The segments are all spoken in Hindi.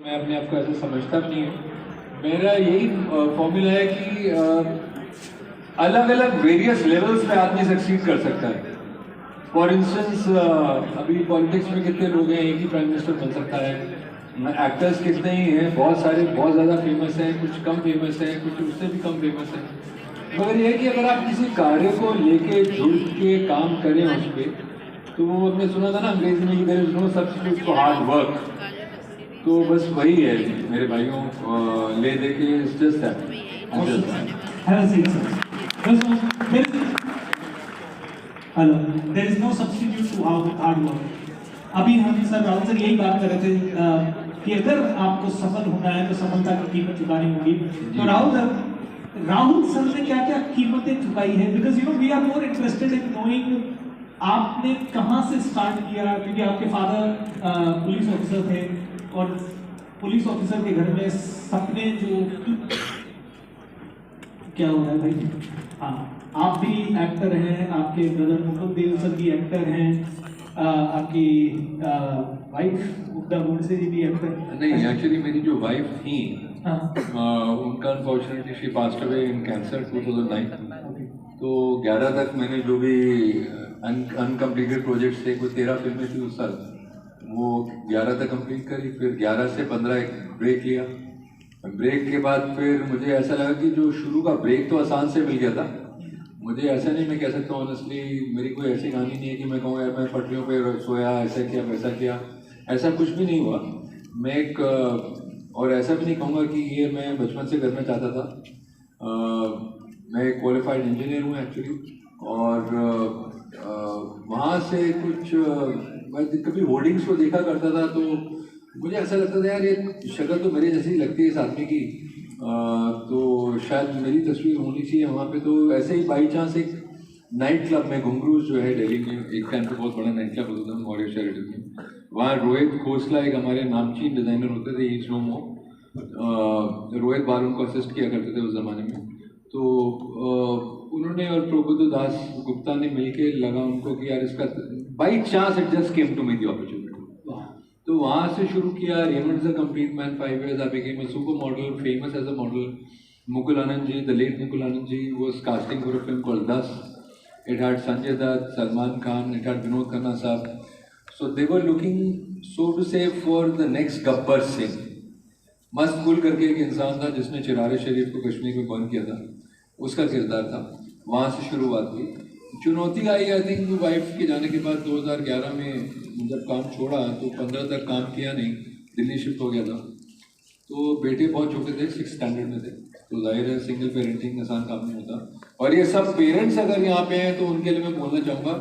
मैं अपने आप को ऐसा समझता भी नहीं हूँ। मेरा यही फॉर्मूला है कि अलग अलग वेरियस लेवल्स पे आदमी सक्सीड कर सकता है। फॉर इंस्टेंस अभी पॉलिटिक्स में कितने लोग हैं, एक ही प्राइम मिनिस्टर बन सकता है। एक्टर्स कितने ही हैं, बहुत सारे बहुत ज़्यादा फेमस हैं, कुछ कम फेमस हैं, कुछ उससे भी कम फेमस हैं। मगर ये है कि अगर आप किसी कार्य को लेके जुड़ के काम करें उस पर, तो वो हमने सुना था ना अंग्रेजी में कि there is no substitute for hard work. तो बस वही है मेरे भाइयों, ले दे के just hello, there is no substitute to hard work. अभी हम सर राहुल सर यही बात कर रहे थे कि अगर आपको सफल होना है तो सफलता की कीमत चुकानी होगी। तो राहुल सर ने क्या क्या कीमतें चुकाई है? Because you know we are more interested in knowing आपने कहाँ से स्टार्ट किया, क्योंकि आपके फादर पुलिस ऑफिसर थे और पुलिस ऑफिसर के घर में सपने जो क्या हो रहा है भाई? हाँ, आप भी एक्टर हैं, आपके ब्रदर मुकुल देव सर भी एक्टर हैं, आपकी वाइफ मुग्धा गोडसे जी भी एक्टर। नहीं, एक्चुअली मेरी जो वाइफ थी उनका unfortunately she passed away in cancer 2009। तो 11 तक मैंने जो भी अनकम्प्लीटेड प्रोजेक्ट्स थे, कुछ 13 फिल्में थी उस साल, वो 11 तक कंप्लीट करी। फिर 11 से 15 एक ब्रेक लिया। ब्रेक के बाद फिर मुझे ऐसा लगा कि जो शुरू का ब्रेक तो आसान से मिल गया था। मुझे ऐसा नहीं, मैं कह सकता हूँ ऑनेस्टली, मेरी कोई ऐसी कहानी नहीं है कि मैं कहूँ यार मैं पटरियों पे सोया, ऐसा किया वैसा किया, ऐसा कुछ भी नहीं हुआ। मैं एक और ऐसा भी नहीं कहूँगा कि ये मैं बचपन से करना चाहता था। मैं एक क्वालिफाइड इंजीनियर हूँ एक्चुअली, और वहाँ से कुछ मैं कभी होर्डिंग्स को देखा करता था तो मुझे ऐसा लगता था यार ये शक्ल तो मेरे जैसी लगती है इस आदमी की, तो शायद मेरी तस्वीर होनी चाहिए वहाँ पे। तो ऐसे ही बाई चांस एक नाइट क्लब में, घुंगरूज जो है दिल्ली में, एक टाइम पे बहुत बड़ा नाइट क्लब होता था मॉरियस शेरेटन में, वहाँ रोहित खोसला एक हमारे नामचीन डिज़ाइनर होते थे, ईज नो मो, रोहित बाल उनको असिस्ट किया करते थे उस ज़माने में। तो उन्होंने और प्रबुद्ध दास गुप्ता ने मिलके लगा उनको कि यार इसका by chance it just came to me the opportunity. तो वहाँ से शुरू किया। Raymond's a complete man, 5 years I became a super model, famous as a model. Mukul Anand ji, the late Mukul Anand ji, was casting for a film called Das. It had Sanjay Dutt, Salman Khan, it had Vinod Khanna sahab. So they were looking, so to say, for the next Gabbar Singh. मस्त गुल करके एक इंसान था जिसने चिरारे शरीफ को कश्मीर में बंद किया था, उसका किरदार था। वहाँ से शुरुआत हुई। चुनौती आई आई थिंक वाइफ के जाने के बाद 2011 में जब काम छोड़ा तो 15 तक काम किया नहीं, दिल्ली शिफ्ट हो गया था। तो बेटे बहुत छोटे थे, 6th स्टैंडर्ड में थे, तो जाहिर है सिंगल पेरेंटिंग आसान काम नहीं होता। और ये सब पेरेंट्स अगर यहाँ पे हैं तो उनके लिए मैं बोलना चाहूँगा,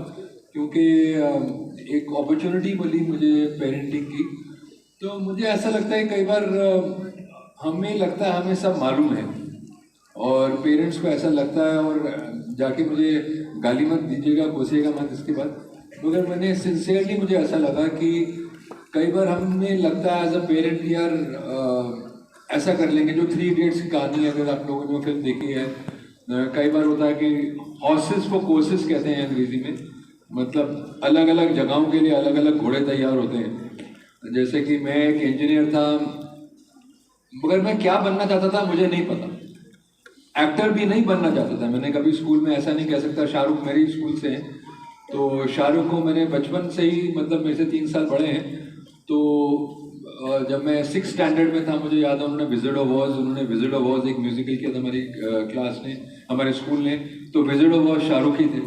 क्योंकि एक अपॉर्चुनिटी मिली मुझे पेरेंटिंग की। तो मुझे ऐसा लगता है कई बार हमें लगता है हमें सब मालूम है, और पेरेंट्स को ऐसा लगता है, और जाके मुझे गाली मत दीजिएगा, कोसिएगा मत इसके बाद, मगर मैंने सिंसियरली मुझे ऐसा लगा कि कई बार हमें लगता है एज अ पेरेंट यार ऐसा कर लेंगे। जो 3 Idiots की कहानी है, अगर आप लोगों ने वो फिल्म देखी है, कई बार होता है कि हॉर्सेस को कोर्सेस कहते हैं अंग्रेजी में, मतलब अलग अलग जगहों के लिए अलग अलग घोड़े तैयार होते हैं। जैसे कि मैं एक इंजीनियर था, मगर मैं क्या बनना चाहता था मुझे नहीं पता। एक्टर भी नहीं बनना चाहता था। मैंने कभी स्कूल में ऐसा नहीं कह सकता, शाहरुख मेरे स्कूल से हैं, तो शाहरुख को मैंने बचपन से ही, मतलब मेरे से 3 साल बड़े हैं, तो जब मैं 6th स्टैंडर्ड में था, मुझे याद है उन्होंने विजिट ऑफ वॉज एक म्यूजिकल किया था हमारी क्लास ने, हमारे स्कूल ने, तो विजिट ऑफ वॉज शाहरुख ही थे।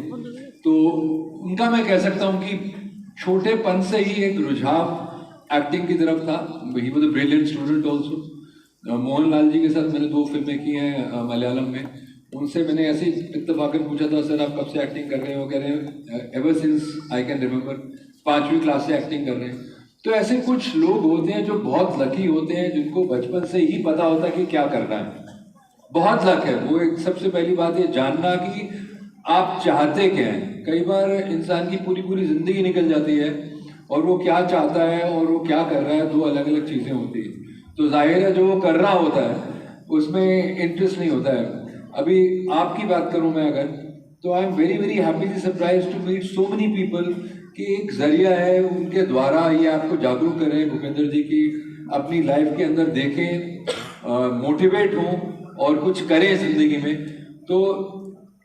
तो उनका मैं कह सकता हूँ कि छोटेपन से ही एक रुझाव एक्टिंग की तरफ था। He was a brilliant student also. Mohanlal ji के साथ मैंने 2 फिल्में की हैं मलयालम में। उनसे मैंने ऐसे ही इत्तेफाकन पूछा था, सर आप कब से एक्टिंग कर रहे हो? कह रहे हैं ever since I can remember, 5वीं क्लास से एक्टिंग कर रहे हैं। तो ऐसे कुछ लोग होते हैं जो बहुत लकी होते हैं, जिनको बचपन से ही पता होता है कि क्या करना है। बहुत लक है वो। एक सबसे पहली बात ये जानना कि आप चाहते क्या हैं। कई बार इंसान की पूरी पूरी जिंदगी निकल जाती है और वो क्या चाहता है और वो क्या कर रहा है, 2 अलग अलग चीज़ें होती हैं। तो जाहिर है जो वो कर रहा होता है उसमें इंटरेस्ट नहीं होता है। अभी आपकी बात करूं मैं अगर, तो I am very very happily surprise to meet so many people कि एक जरिया है उनके द्वारा ये आपको जागरूक करें भूपेंद्र जी की अपनी लाइफ के अंदर देखें, मोटिवेट हों और कुछ करें जिंदगी में। तो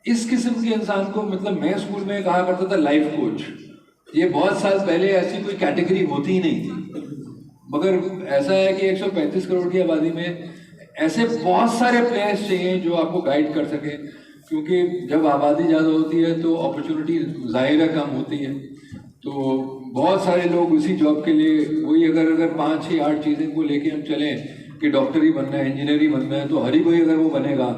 इस किस्म के इंसान को, मतलब मैं स्कूल में कहा करता था लाइफ कोच। ये बहुत साल पहले ऐसी कोई कैटेगरी होती ही नहीं थी, मगर ऐसा है कि 135 करोड़ की आबादी में ऐसे बहुत सारे प्लेयर्स चाहिए जो आपको गाइड कर सके, क्योंकि जब आबादी ज़्यादा होती है तो अपॉर्चुनिटी ज़ाहिर है कम होती है। तो बहुत सारे लोग उसी जॉब के लिए वही अगर 5 6 8 चीज़ें को लेके हम चलें कि डॉक्टर ही बनना है, इंजीनियर ही बनना है, तो हर ही कोई अगर वो बनेगा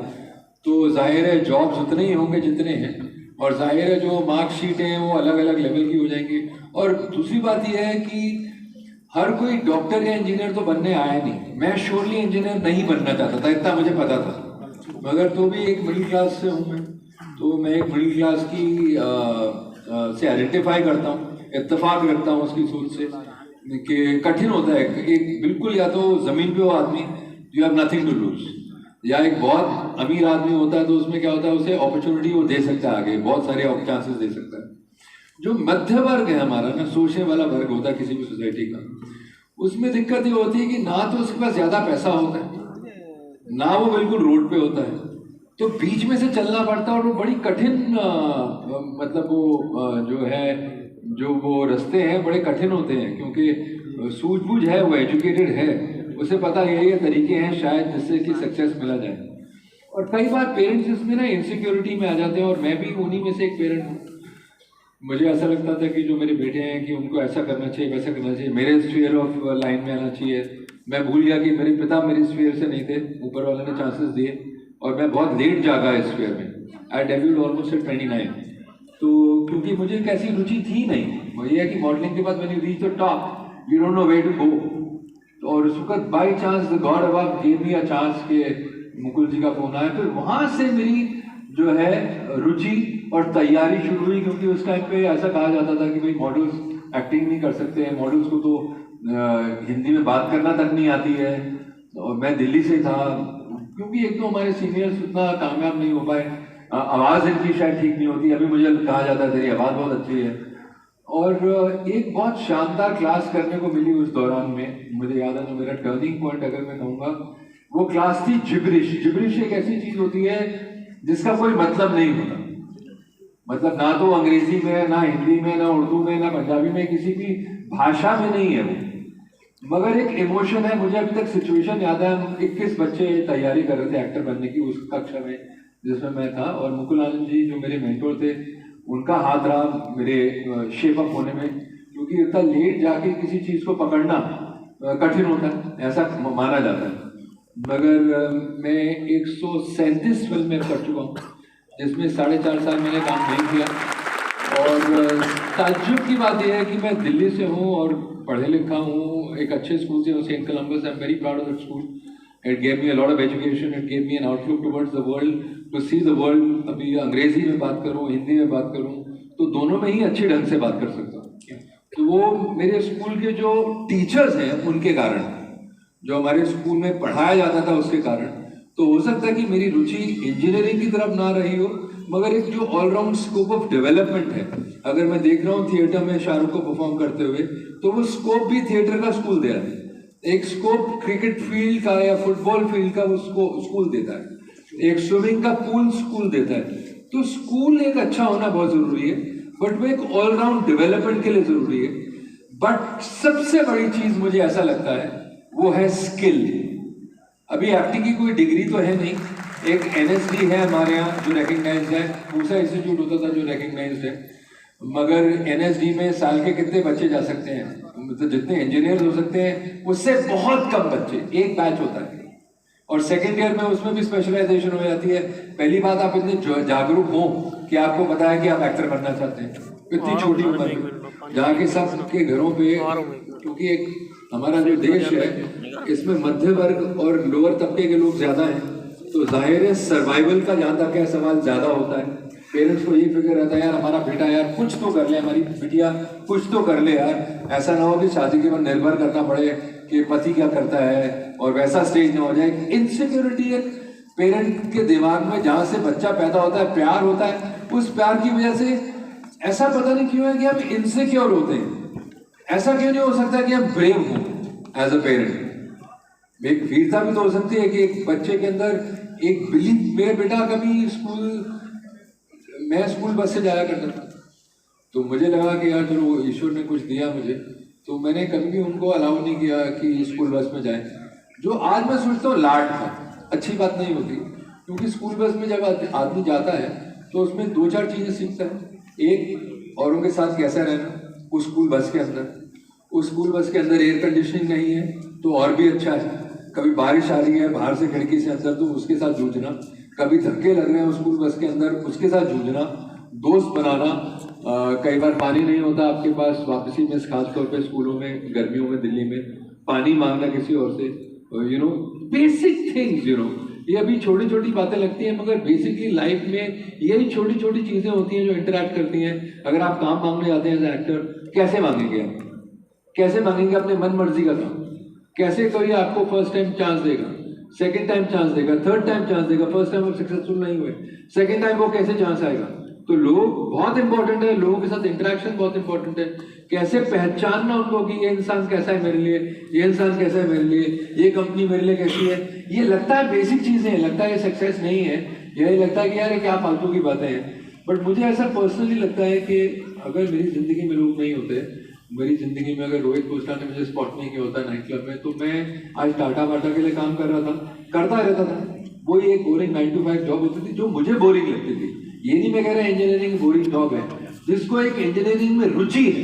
तो जाहिर है जॉब्स उतने ही होंगे जितने हैं, और जाहिर है जो मार्कशीट हैं वो अलग अलग लेवल की हो जाएंगी। और दूसरी बात यह है कि हर कोई डॉक्टर या इंजीनियर तो बनने आया नहीं। मैं श्योरली इंजीनियर नहीं बनना चाहता था, इतना मुझे पता था, मगर तो भी एक मिडिल क्लास से हूँ मैं, तो मैं एक मिडिल क्लास की से आइडेंटिफाई करता हूँ, इत्तेफाक रखता हूँ उसकी सोच से कि कठिन होता है एक बिल्कुल, या तो ज़मीन पे हो आदमी, you have nothing to lose, या एक बहुत अमीर आदमी होता है तो उसमें क्या होता है, उसे अपॉर्चुनिटी वो दे सकता है, आगे बहुत सारे चांसेस दे सकता है। जो मध्य वर्ग है हमारा ना, सोचने वाला वर्ग होता है किसी भी सोसाइटी का, उसमें दिक्कत ये होती है कि ना तो उसके पास ज़्यादा पैसा होता है, ना वो बिल्कुल रोड पे होता है, तो बीच में से चलना पड़ता है। और वो बड़ी कठिन मतलब वो जो है, जो वो रास्ते हैं बड़े कठिन होते हैं, क्योंकि सूझबूझ है, वो एजुकेटेड है, उसे पता ये तरीके हैं शायद जिससे कि सक्सेस मिला जाए। और कई बार पेरेंट्स इसमें ना इनसिक्योरिटी में आ जाते हैं, और मैं भी उन्हीं में से एक पेरेंट हूँ। मुझे ऐसा लगता था कि जो मेरे बेटे हैं कि उनको ऐसा करना चाहिए, वैसा करना चाहिए, मेरे स्फीयर ऑफ लाइन में आना चाहिए। मैं भूल गया कि मेरे पिता मेरे स्फीयर से नहीं थे, ऊपर वाले ने चांसेस दिए, और मैं बहुत लेट जागा इस स्फीयर में। आई डेब्यूड ऑलमोस्ट एट 29। तो क्योंकि मुझे कैसी रुचि थी नहीं, वो ये है कि मॉडलिंग के बाद मैंने reach the top, you don't know where to go. और उस वक्त by chance the god above gave me a chance के मुकुल जी का फोन आया, फिर वहाँ से मेरी जो है रुचि और तैयारी शुरू हुई। क्योंकि उस टाइम पे ऐसा कहा जाता था कि भाई मॉडल्स एक्टिंग नहीं कर सकते हैं, मॉडल्स को तो हिंदी में बात करना तक नहीं आती है। और मैं दिल्ली से था, क्योंकि एक तो हमारे सीनियर्स उतना कामयाब नहीं हो पाए, आवाज़ इनकी शायद ठीक नहीं होती, अभी मुझे कहा जाता है तेरी आवाज़ बहुत अच्छी है। और एक बहुत शानदार क्लास करने को मिली उस दौरान में, मुझे याद है जो मेरा टर्निंग पॉइंट अगर मैं कहूँगा, वो क्लास थी जिब्रिश। जिब्रिश एक ऐसी चीज़ होती है जिसका कोई मतलब नहीं होता, मतलब ना तो अंग्रेजी में, ना हिंदी में, ना उर्दू में, ना पंजाबी में, किसी भी भाषा में नहीं है वो, मगर एक इमोशन है। मुझे अभी तक सिचुएशन याद है, हम 21 बच्चे तैयारी कर रहे थे एक्टर बनने की उस कक्षा में जिसमें मैं था, और मुकुल आनंद जी जो मेरे मेंटोर थे, उनका हाथ रहा मेरे शेप अप होने में, क्योंकि इतना लेट जाके किसी चीज़ को पकड़ना कठिन होता है, ऐसा माना जाता है। मगर मैं 137 फिल्में कर चुका हूँ, जिसमें 4.5 साल मैंने काम नहीं किया। और ताज्जुब की बात यह है कि मैं दिल्ली से हूँ और पढ़े लिखा हूँ, एक अच्छे स्कूल से, Saint Columbus. I am very proud of that school. It gave me a lot of education, it gave me an outlook towards the world, to see the world. अभी अंग्रेजी में बात करूँ, हिंदी में बात करूँ, तो दोनों में ही अच्छे ढंग से बात कर सकता हूँ। तो वो मेरे स्कूल के जो टीचर्स हैं उनके कारण, जो हमारे स्कूल में पढ़ाया जाता था उसके कारण। तो हो सकता है कि मेरी रुचि इंजीनियरिंग की तरफ ना रही हो, मगर एक जो ऑलराउंड स्कोप ऑफ डेवलपमेंट है, अगर मैं देख रहा हूँ थिएटर में शाहरुख को परफॉर्म करते हुए, तो वो स्कोप भी थिएटर का स्कूल दे रहा है। एक स्कोप क्रिकेट फील्ड का या फुटबॉल फील्ड का वो स्कूल देता है, एक स्विमिंग का पूल स्कूल देता है। तो स्कूल एक अच्छा होना बहुत जरूरी है, बट वो एक ऑलराउंड डेवलपमेंट के लिए जरूरी है। बट सबसे बड़ी चीज मुझे ऐसा लगता है वो है स्किल। अभी एक्टिंग की कोई डिग्री तो है नहीं, एक NSD है हमारे यहाँ जो रिकग्नाइज्ड है, दूसरा इंस्टीट्यूट होता था जो रिकग्नाइज्ड है, मगर NSD में साल के कितने बच्चे जा सकते हैं, मतलब जितने इंजीनियर हो सकते हैं उससे बहुत कम बच्चे, एक बैच होता है। और सेकेंड ईयर में उसमें भी स्पेशलाइजेशन हो जाती है। पहली बात, आप इतने जागरूक हो कि आपको पता है कि आप एक्टर बनना चाहते हैं, इतनी छोटी उम्र में, जहाँ के सब के घरों पे, क्योंकि एक हमारा जो देश है इसमें मध्य वर्ग और लोअर तबके के लोग ज्यादा हैं, तो जाहिर है सर्वाइवल का जहाँ तक है सवाल ज्यादा होता है। पेरेंट्स को यही फिक्र रहता है यार हमारा बेटा यार कुछ तो कर ले, हमारी बिटिया कुछ तो कर ले यार, ऐसा ना हो कि शादी के बाद निर्भर करना पड़े कि पति क्या करता है, और वैसा स्टेज ना हो जाए। इनसिक्योरिटी एक पेरेंट के दिमाग में जहाँ से बच्चा पैदा होता है, प्यार होता है, उस प्यार की वजह से ऐसा पता नहीं क्यों है कि हम इनसिक्योर होते हैं। ऐसा क्यों नहीं हो सकता कि हम ब्रेव हों एज अ पेरेंट, एक वीरता भी तो हो सकती है कि एक बच्चे के अंदर एक बिलीफ। मेरा बेटा कभी मैं स्कूल बस से जाया करता था, तो मुझे लगा कि यार चलो ईश्वर ने कुछ दिया मुझे, तो मैंने कभी भी उनको अलाउ नहीं किया कि स्कूल बस में जाएं। जो आज मैं सोचता हूँ लाड था, अच्छी बात नहीं होती, क्योंकि स्कूल बस में जब आदमी जाता है तो उसमें 2-4 चीज़ें सीखता है। एक, औरों के साथ कैसा रहना उस स्कूल बस के अंदर। उस स्कूल बस के अंदर एयर कंडीशनिंग नहीं है तो और भी अच्छा है। कभी बारिश आ रही है बाहर से खिड़की से अंदर, तो उसके साथ जूझना। कभी धक्के लग रहे हैं स्कूल बस के अंदर, उसके साथ जूझना। दोस्त बनाना, कई बार पानी नहीं होता आपके पास वापसी में, खासतौर पे स्कूलों में गर्मियों में दिल्ली में, पानी मांगना किसी और से, बेसिक थिंग्स। ये अभी छोटी छोटी बातें लगती हैं, मगर बेसिकली लाइफ में यही छोटी छोटी चीजें होती हैं जो इंटरेक्ट करती हैं। अगर आप काम मांगने जाते हैं एज एक्टर, कैसे मांगेंगे आप? कैसे मांगेंगे अपने मन मर्जी का काम? कैसे कोई आपको फर्स्ट टाइम चांस देगा, सेकंड टाइम चांस देगा, थर्ड टाइम चांस देगा? फर्स्ट टाइम आप सक्सेसफुल नहीं हुए, सेकंड टाइम वो कैसे चांस आएगा? तो लोग बहुत इंपॉर्टेंट है, लोगों के साथ इंटरेक्शन बहुत इंपॉर्टेंट है। कैसे पहचानना उनको कि ये इंसान कैसा है मेरे लिए, ये इंसान कैसा है मेरे लिए, ये कंपनी मेरे लिए कैसी है। ये लगता है बेसिक चीजें हैं, लगता है ये सक्सेस नहीं है, यही लगता है कि यार ये क्या फालतू की बातें हैं। बट मुझे ऐसा पर्सनली लगता है कि अगर मेरी जिंदगी में लोग नहीं होते, मेरी जिंदगी में अगर रोहित कोस्टा ने मुझे स्पॉट नहीं किया होता नाइट क्लब में, तो मैं आज टाटा वाटा के लिए काम करता रहता था। वो एक बोरिंग 9 to 5 जॉब होती थी जो मुझे बोरिंग लगती थी। ये नहीं मैं कह रहा इंजीनियरिंग बोरिंग जॉब है, जिसको एक इंजीनियरिंग में रुचि है,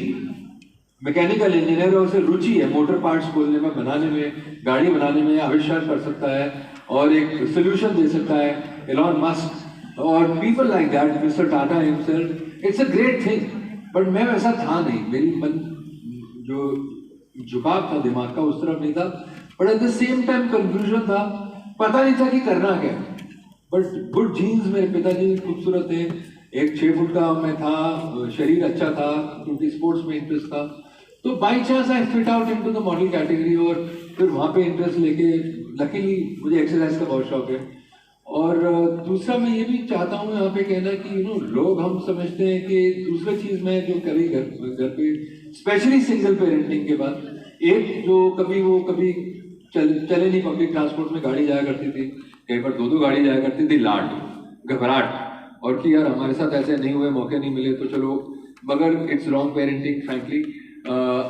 मैकेनिकल इंजीनियर है, उसे रुचि है मोटर पार्ट्स खोलने में, बनाने में, गाड़ी बनाने में, आविष्कार कर सकता है और एक सोल्यूशन दे सकता है। एलॉन मस्क और people like that, mister Tata himself, it's a great thing. But मैं वैसा था नहीं, मेरी मन जो झुकाव था दिमाग का उस तरफ नहीं था। But at the same time confusion था, पता नहीं था कि करना क्या। बट गुड जीन्स, मेरे पिताजी खूबसूरत थे, एक 6 फुट का मैं था, शरीर अच्छा था क्योंकि स्पोर्ट्स में इंटरेस्ट था। तो by chance I fit out into the model category, और फिर वहाँ पे इंटरेस्ट लेके लकीली मुझे एक्सरसाइज का बहुत शौक है। और दूसरा मैं ये भी चाहता हूँ यहाँ पे कहना कि लोग हम समझते हैं कि दूसरी चीज़ मैं जो करी घर पे, स्पेशली सिंगल पेरेंटिंग के बाद, एक जो कभी चले नहीं, पब्लिक ट्रांसपोर्ट में गाड़ी जाया करती थी, कई बार 2-2 गाड़ी जाया करती थी, लाड, घबराहट, और कि यार हमारे साथ ऐसे नहीं हुए, मौके नहीं मिले तो चलो। मगर it's wrong parenting frankly,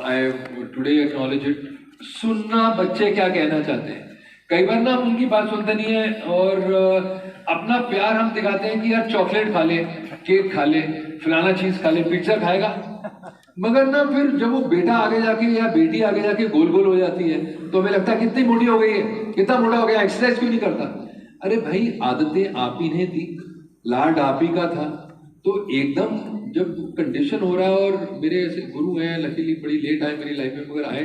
I today acknowledge it. सुनना बच्चे क्या कहना चाहते हैं, कई बार ना हम उनकी बात सुनते नहीं है, और अपना प्यार हम दिखाते हैं कि यार चॉकलेट खा ले, केक खा ले, फलाना चीज खा ले, पिज्जा खाएगा। मगर ना फिर जब वो बेटा आगे जाके या बेटी आगे जाके गोल गोल हो जाती है, तो हमें लगता है कितनी मोटी हो गई है, कितना मोटा हो गया, एक्सरसाइज क्यों नहीं करता? अरे भाई, आदतें आप ही ने दी, लाड आप ही का था। तो एकदम जब कंडीशन हो रहा है, और मेरे ऐसे गुरु हैं, लकीली बड़ी लेट आए मेरी लाइफ में, मगर आए,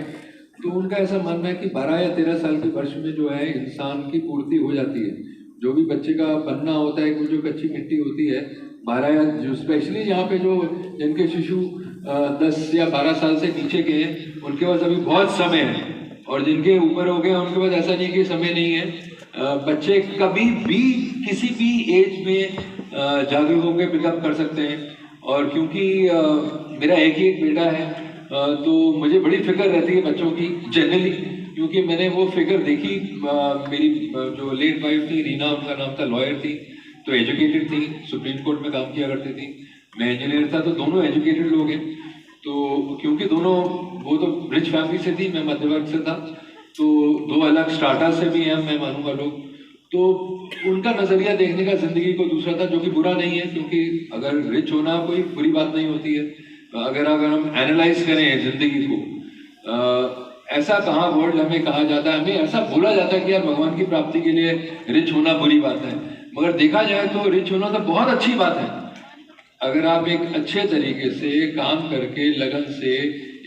तो उनका ऐसा मानना है कि 12 या 13 साल के वर्ष में जो है इंसान की पूर्ति हो जाती है। जो भी बच्चे का बनना होता है, वो जो कच्ची मिट्टी होती है, 12 या जो स्पेशली यहाँ पे जो जिनके शिशु 10 या 12 साल से नीचे के हैं, उनके पास अभी बहुत समय है, और जिनके ऊपर हो गए उनके पास ऐसा नहीं कि समय नहीं है। बच्चे कभी भी किसी भी एज में जागरूक होकर पिकअप कर सकते हैं। और क्योंकि मेरा एक ही एक बेटा है, तो मुझे बड़ी फिक्र रहती है बच्चों की जनरली, क्योंकि मैंने वो फिक्र देखी। मेरी जो लेट वाइफ थी रीना, उनका नाम था, लॉयर थी, तो एजुकेटेड थी, सुप्रीम कोर्ट में काम किया करती थी, मैं इंजीनियर था, तो दोनों एजुकेटेड लोग हैं। तो क्योंकि दोनों, वो तो रिच फैमिली से थी, मैं मध्य वर्ग से था, तो 2 अलग स्टार्टा से भी हैं, मैं मानूंगा लोग। तो उनका नजरिया देखने का जिंदगी को दूसरा था, जो कि बुरा नहीं है, क्योंकि अगर रिच होना कोई बुरी बात नहीं होती है। अगर हम एनालाइज करें जिंदगी को, ऐसा कहाँ वर्ल्ड हमें कहा जाता है, हमें ऐसा बोला जाता है कि यार भगवान की प्राप्ति के लिए रिच होना बुरी बात है। मगर देखा जाए तो रिच होना तो बहुत अच्छी बात है। अगर आप एक अच्छे तरीके से काम करके, लगन से,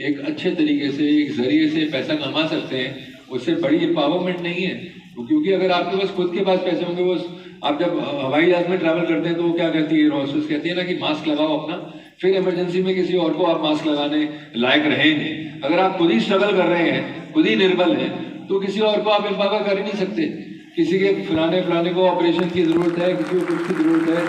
एक अच्छे तरीके से, एक जरिए से पैसा कमा सकते हैं, उससे बड़ी एम्पावरमेंट नहीं है। क्योंकि अगर आपके पास खुद के पास पैसे होंगे, वो आप जब हवाई जहाज में ट्रैवल करते हैं तो वो क्या कहती है, हॉस्टेस कहती है ना कि मास्क लगाओ अपना, फिर इमरजेंसी में किसी और को आप मास्क लगाने लायक रहेंगे। अगर आप खुद ही स्ट्रगल कर रहे हैं, खुद ही निर्बल हैं, तो किसी और को आप एम्पावर कर ही नहीं सकते। किसी के फलाने को ऑपरेशन की जरूरत है, किसी को कुछ की जरूरत है,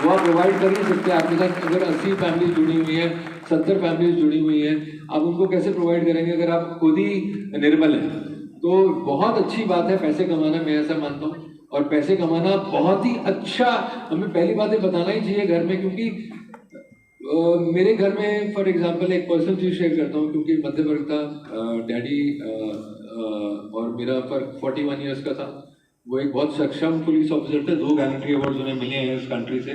वो आप प्रोवाइड कर नहीं सकते। आपके साथ अगर 80 फैमिली जुड़ी हुई है, 70 फैमिली जुड़ी हुई है, आप उनको कैसे प्रोवाइड करेंगे अगर आप खुद ही निर्बल हैं? तो बहुत अच्छी बात है पैसे कमाना, मैं ऐसा मानता हूँ। और पैसे कमाना बहुत ही अच्छा, हमें पहली बात बताना ही चाहिए घर में, क्योंकि मेरे घर में फॉर एग्जांपल एक पर्सनल चीज़ शेयर करता हूँ, क्योंकि मध्य वर्ग था, डैडी और मेरा फर्क 41 ईयर्स का था। वो एक बहुत सक्षम पुलिस ऑफिसर थे, 2 गैलेंट्री अवार्ड उन्हें मिले हैं इस कंट्री से,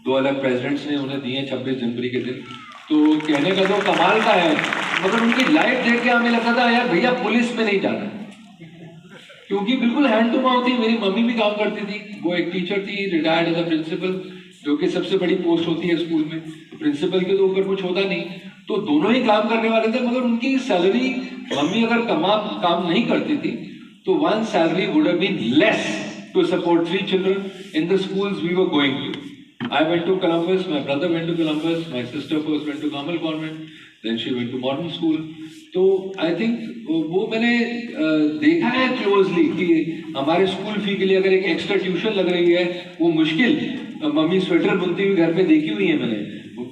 2 अलग प्रेसिडेंट्स ने उन्हें दिए 26 जनवरी के दिन। तो कहने का तो कमाल का है, मगर उनकी लाइफ देख के हमें लगता था यार भैया पुलिस में नहीं जाना, क्योंकि बिल्कुल हैंड टू माउथ थी। मेरी मम्मी भी काम करती थी, वो एक टीचर थी, रिटायर्ड एज अ प्रिंसिपल, जो कि सबसे बड़ी पोस्ट होती है स्कूल में, प्रिंसिपल के तो ऊपर कुछ होता नहीं। तो दोनों ही काम करने वाले थे, मगर उनकी सैलरी, मम्मी अगर काम नहीं करती थी तो one salary would have been less to support 3 children in the schools we were going to. I went to Columbus, my brother went to Columbus, my sister first went to Carmel Convent, then she went to modern school. तो I think वो मैंने देखा है क्लोजली कि हमारे स्कूल फी के लिए अगर एक एक्स्ट्रा ट्यूशन लग रही है, वो मुश्किल मम्मी स्वेटर बुनती हुई घर पे देखी हुई है मैंने,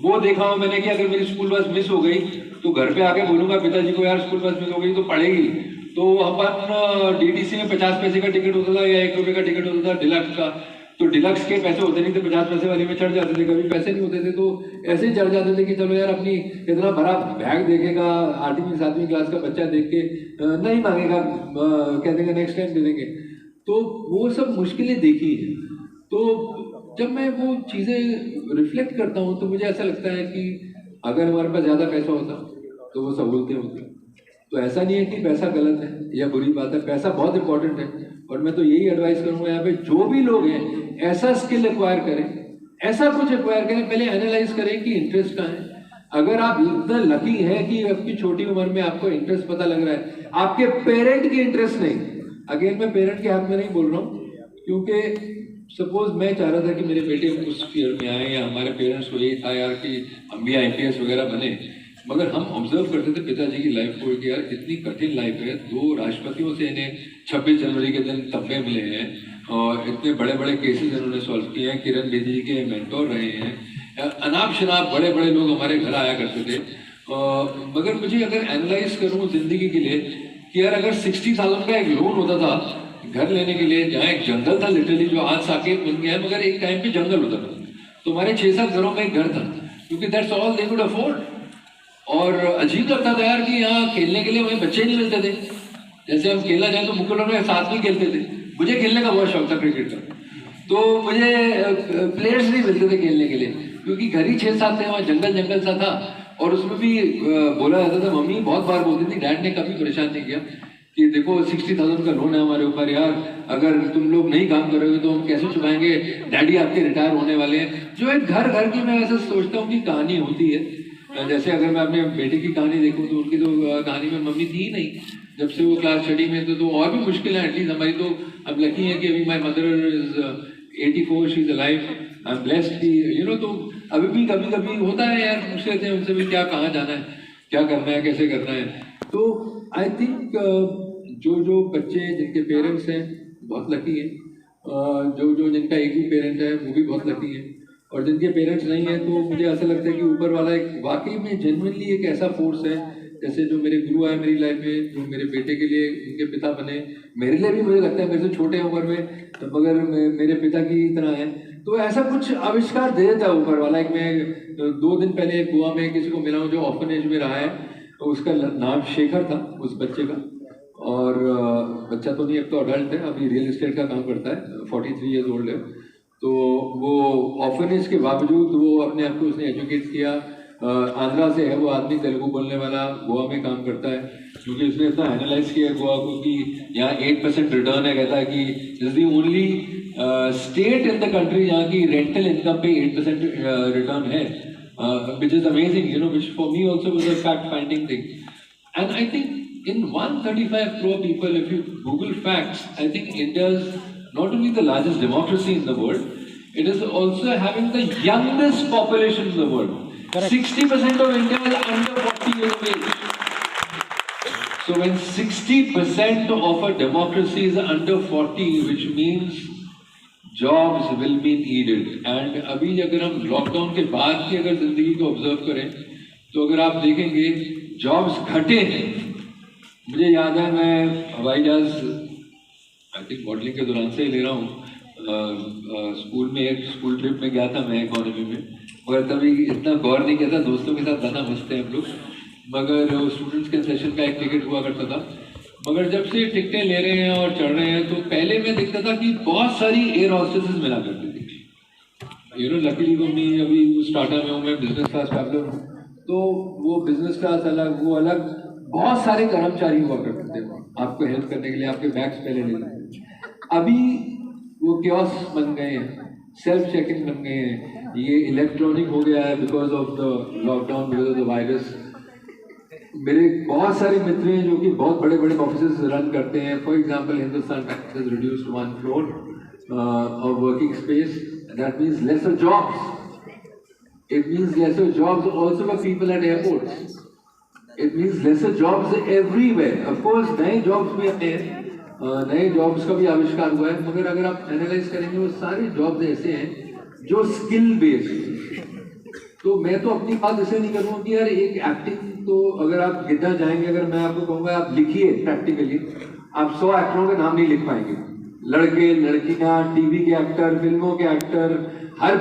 वो देखा हुआ मैंने कि अगर मेरी स्कूल बस मिस हो गई तो घर पे आके बोलूंगा पिताजी को यार स्कूल बस मिस हो गई तो पड़ेगी। तो अपन डीटीसी में 50 पैसे का टिकट होता था या 1 रुपए का टिकट होता था डिलक्स का, तो डिलक्स के पैसे होते नहीं थे, 50 पैसे वाले में चढ़ जाते थे, कभी पैसे नहीं होते थे तो ऐसे ही चढ़ जाते थे कि चलो यार अपनी इतना बड़ा बैग देखेगा 8वीं 7वीं क्लास का बच्चा देख के नहीं मांगेगा, कह देंगे नेक्स्ट टाइम दे देंगे। तो वो सब मुश्किलें देखी हैं। तो जब मैं वो चीज़ें रिफ्लेक्ट करता हूँ तो मुझे ऐसा लगता है कि अगर हमारे पास ज़्यादा पैसा होता तो वो सहूलतें होती। तो ऐसा नहीं है कि पैसा गलत है या बुरी बात है, पैसा बहुत इंपॉर्टेंट है। और मैं तो यही एडवाइस करूँगा यहाँ पे जो भी लोग हैं ऐसा स्किल एक्वायर करें, ऐसा कुछ एक्वायर करें, पहले एनालाइज करें कि इंटरेस्ट कहाँ है। अगर आप इतना लकी हैं कि आपकी छोटी उम्र में आपको इंटरेस्ट पता लग रहा है, आपके पेरेंट की इंटरेस्ट नहीं, अगेन मैं पेरेंट के हक में नहीं बोल रहा हूँ, क्योंकि सपोज मैं चाह रहा था कि मेरे बेटे उस फील्ड में आए या हमारे पेरेंट्स को यही था यार कि हम भी IPS वगैरह बने, मगर हम ऑब्जर्व करते थे पिताजी की लाइफ को कि यार कितनी कठिन लाइफ है। 2 राष्ट्रपतियों से इन्हें 26 जनवरी के दिन तब्बे मिले हैं और इतने बड़े बड़े केसेस इन्होंने सॉल्व किए हैं, किरण बेदी जी के मेंटोर रहे हैं, अनाप शनाप बड़े बड़े लोग हमारे घर आया करते थे। मगर मुझे अगर एनालाइज करूँ जिंदगी के लिए कि यार अगर 60,000 का एक लोन होता था घर लेने के लिए, जहाँ एक जंगल था लिटरली जो आज साकेत बन गया है, मगर एक टाइम पे जंगल होता था, तो हमारे 6-7 घरों में एक घर था, क्योंकि that's all they could afford. और अजीब लगता था यार कि यहाँ खेलने के लिए वहीं बच्चे नहीं मिलते थे, जैसे हम खेलना चाहें तो मुकुल में साथ में खेलते थे। मुझे खेलने का बहुत शौक था क्रिकेट का, तो मुझे प्लेयर्स नहीं मिलते थे खेलने के लिए, क्योंकि घर ही 6-7 थे, वहाँ जंगल सा था। और उसमें भी बोला जाता था, मम्मी बहुत बार बोलती थी, डैड ने कभी परेशान नहीं किया कि देखो 60,000 का लोन है हमारे ऊपर यार, अगर तुम लोग नहीं काम करोगे तो हम कैसे चुकाएंगे, डैडी आपके रिटायर होने वाले हैं। जो एक घर की मैं ऐसा सोचता हूँ कि कहानी होती है। जैसे अगर मैं अपने बेटे की कहानी देखूँ तो उनकी तो कहानी में मम्मी थी ही नहीं, जब से वो क्लास स्टडी में तो और भी मुश्किल है। एटलीस्ट हमारी तो अब लकी है कि अभी my mother is 84, she is alive, I am blessed कि यू नो। तो अभी भी कभी कभी होता है यार, पूछ लेते हैं उनसे भी क्या कहाँ जाना है, क्या करना है, कैसे करना है। तो आई थिंक जो बच्चे जिनके पेरेंट्स हैं बहुत लकी हैं, जो जिनका एक ही पेरेंट है वो भी बहुत लकी है, और जिनके पेरेंट्स नहीं है तो मुझे ऐसा लगता है कि ऊपर वाला एक वाकई में जेन्युइनली एक ऐसा फोर्स है। जैसे जो मेरे गुरु आए मेरी लाइफ में, जो मेरे बेटे के लिए उनके पिता बने, मेरे लिए भी मुझे लगता है मेरे से छोटे उम्र में मगर मेरे पिता की तरह है, तो ऐसा कुछ आविष्कार दे देता है ऊपर वाला। एक मैं 2 दिन पहले गोवा में किसी को मिला हूँ जो ऑर्फनेज में रहा है, तो उसका नाम शेखर था उस बच्चे का, और बच्चा तो नहीं अब तो अडल्ट है, अभी रियल एस्टेट का काम करता है, 43 ईयर्स ओल्ड है। तो वो ऑर्फनेज के बावजूद वो अपने आप को उसने एजुकेट किया। आंध्रा से है वो आदमी, तेलुगु बोलने वाला, गोवा में काम करता है, क्योंकि उसने इतना एनालाइज किया गोवा को कि यहाँ 8% रिटर्न है। कहता है कि this the only state in the country जहाँ की रेंटल इनकम पे 8% रिटर्न है, which is amazing, you know, which for me also was a fact finding thing. And I think in 135 crore people, if you Google facts, I think India is not only the largest democracy in the world, it is also having the youngest population in the world. Correct. 60% of India is under 40 years of age. So when 60% of a democracy is under 40, which means jobs will be needed. And अभी अगर हम लॉकडाउन के बाद की अगर जिंदगी को ऑब्जर्व करें तो अगर आप देखेंगे जॉब्स घटे हैं, मुझे याद है मैं हवाई जहाज आई थिंक मॉडलिंग के दौरान से ही ले रहा हूँ। स्कूल में एक स्कूल ट्रिप में गया था मैं इकोनॉमी में, मगर तभी इतना गौर नहीं किया था, दोस्तों के साथ गाना बजते हैं हम लोग, मगर स्टूडेंट्स के सेशन का एक टिकट हुआ करता था। मगर जब से टिकटें ले रहे हैं और चढ़ रहे हैं तो पहले मैं देखता था कि बहुत सारी एयर हॉस्टेसेस मिला करती थी। लकीली वो मैं अभी स्टार्टअप में हूँ, मैं बिजनेस क्लास ट्रैवलर हूँ, तो वो बिजनेस क्लास अलग, वो अलग, बहुत सारे कर्मचारी हुआ करते थे आपको हेल्प करने के लिए, आपके बैग्स पहले ले लेते थे। अभी वो कियोस्क बन गए हैं, सेल्फ चेकिंग बन गए हैं, ये इलेक्ट्रॉनिक हो गया है because of the lockdown, because of the virus. मेरे बहुत सारे मित्र हैं जो कि बहुत बड़े बड़े ऑफिस रन करते हैं। For example Hindustan bank has reduced 1 floor of working space. That means lesser jobs. It means lesser jobs also for people at airports. It means lesser jobs everywhere. Of course नए jobs भी आते हैं, नए जॉब्स का भी आविष्कार हुआ है, मगर अगर आप एनालाइज करेंगे वो सारे जॉब्स ऐसे हैं जो स्किल बेस्ड। तो मैं तो अपनी बात ऐसे नहीं करूँगा कि यार एक एक्टिंग तो अगर आप गिरना जाएंगे, अगर मैं आपको कहूँगा आप लिखिए प्रैक्टिकली, आप 100 एक्टरों के नाम नहीं लिख पाएंगे। लड़के लड़कियाँ, टीवी के एक्टर, फिल्मों के एक्टर, हर